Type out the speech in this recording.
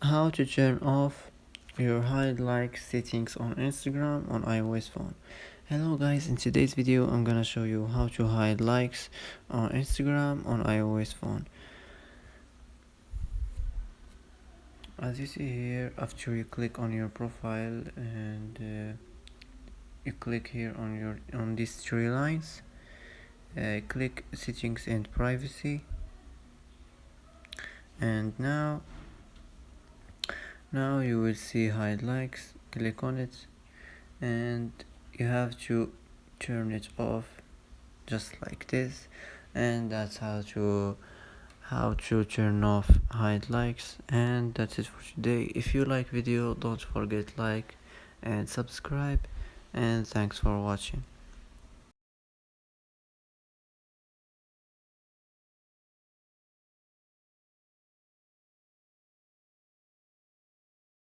how to turn off your hide like settings on Instagram on iOS phone. Hello guys, in today's video I'm gonna show you how to hide likes on Instagram on iOS phone. As you see here, after you click on your profile and you click here on these three lines, click settings and privacy, and now you will see hide likes. Click on it and you have to turn it off just like this, and that's how to turn off hide likes. And that's it for today. If you like video, don't forget like and subscribe, and thanks for watching.